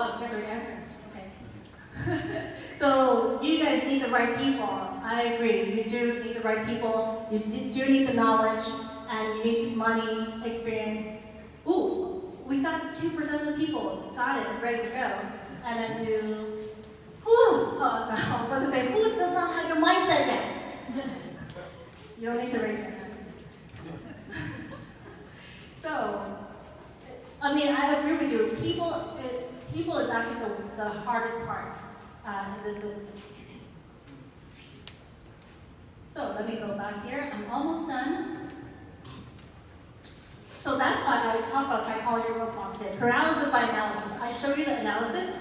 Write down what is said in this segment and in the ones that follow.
wow, you guys already answered. Okay. So you guys need the right people. I agree. You do need the right people. You do need the knowledge, and you need money, experience. Ooh, we got 2% of the people. Got it. Ready to go. And then I was supposed to say, who does not have your mindset yet? You don't need to raise your hand. So, I mean, I agree with you. People is actually the hardest part in this business. So let me go back here. I'm almost done. So that's why I talk about psychology roadblocks here. Paralysis by analysis. I show you the analysis,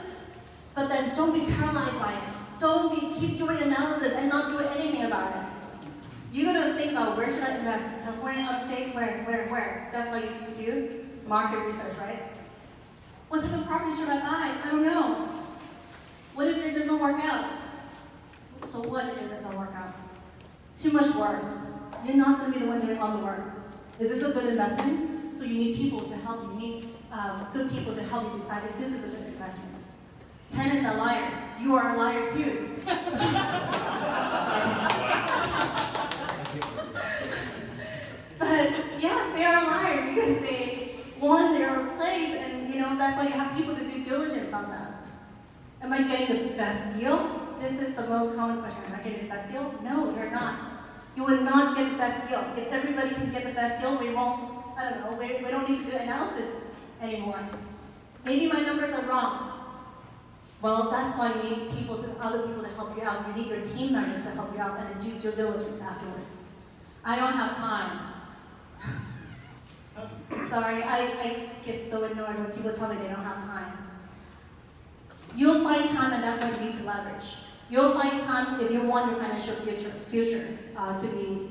but then don't be paralyzed by it. Keep doing analysis and not doing anything about it. You're gonna think about where should I invest? California, upstate, where? That's what you need to do. Market research, right? What type of property should I buy? I don't know. What if it doesn't work out? So what if it doesn't work out? Too much work. You're not gonna be the one doing all the work. Is this a good investment? So you need people to help you. You need good people to help you decide if this is a good investment. Tenants are liars. You are a liar too. But yes, they are a liar because they won their place, and that's why you have people to do diligence on them. Am I getting the best deal? This is the most common question. Am I getting the best deal? No, you're not. You will not get the best deal. If everybody can get the best deal, we won't, I don't know, we don't need to do analysis anymore. Maybe my numbers are wrong. Well, that's why you need other people to help you out. You need your team members to help you out and then do due diligence afterwards. I don't have time. Sorry, I get so annoyed when people tell me they don't have time. You'll find time, and that's what you need to leverage. You'll find time if you want your financial future to be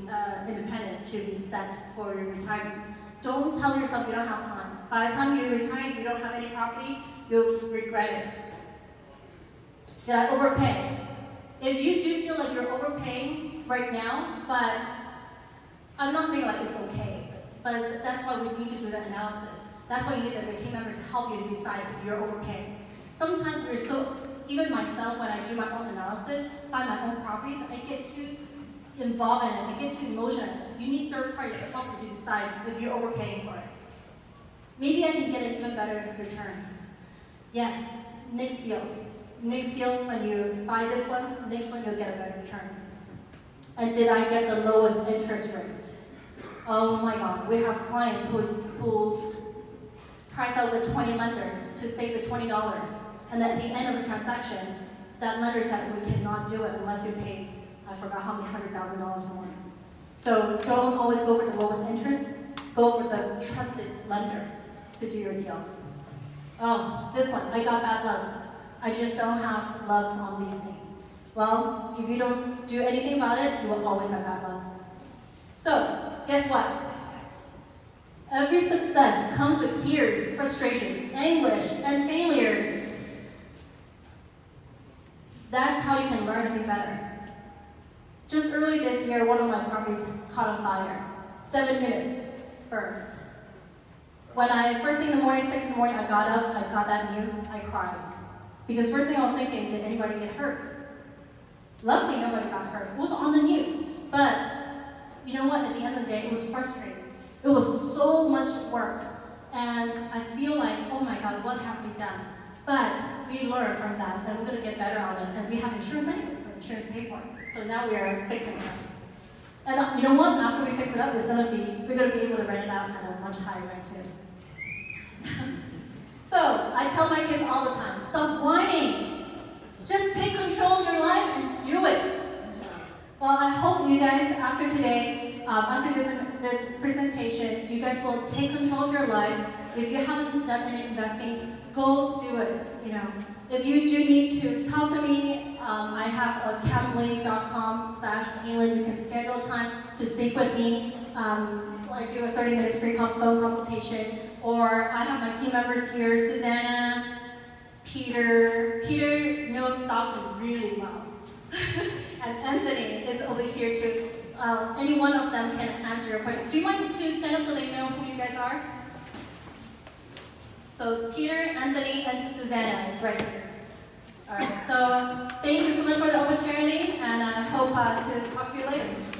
independent, to be set for your retirement. Don't tell yourself you don't have time. By the time you retire, you don't have any property, you'll regret it. Did I overpay? If you do feel like you're overpaying right now, but I'm not saying like it's okay, but that's why we need to do the analysis. That's why you need a team member to help you to decide if you're overpaying. Sometimes even myself, when I do my own analysis, buy my own properties, I get too involved in it, I get too emotional. You need third party to help you to decide if you're overpaying for it. Maybe I can get an even better return. Yes, next deal. Next deal, when you buy this one, next one you'll get a better return. And did I get the lowest interest rate? Oh my God, we have clients who price out with 20 lenders to save the $20. And then at the end of the transaction, that lender said, we cannot do it unless you pay, I forgot how many $100,000 more. So don't always go for the lowest interest, go for the trusted lender to do your deal. Oh, this one, I got bad luck. I just don't have luck on these things. Well, if you don't do anything about it, you will always have bad luck. So, guess what? Every success comes with tears, frustration, anguish, and failures. That's how you can learn to be better. Just early this year, one of my properties caught on fire. 7 minutes burned. When first thing in the morning, 6 in the morning, I got up, I got that news, I cried. Because first thing I was thinking, did anybody get hurt? Luckily, nobody got hurt. It was on the news. But you know what? At the end of the day, it was frustrating. It was so much work. And I feel like, oh my God, what have we done? But we learned from that, and we're going to get better on it. And we have insurance anyway, so insurance paid for it. So now we are fixing it. And you know what? After we fix it up, we're going to be able to rent it out at a much higher rent too. So I tell my kids all the time, stop whining. Just take control of your life and do it. Well, I hope you guys, after today, after this presentation, you guys will take control of your life. If you haven't done any investing, go do it. If you do need to talk to me, I have a calendly.com/England. You can schedule time to speak with me. I do a 30 minutes free phone consultation. Or I have my team members here, Susanna, Peter. Peter knows Stockton really well. And Anthony is over here too. Any one of them can answer your question. Do you mind to stand up so they know who you guys are? So Peter, Anthony, and Susanna. Susanna is right here. All right, so thank you so much for the opportunity, and I hope to talk to you later.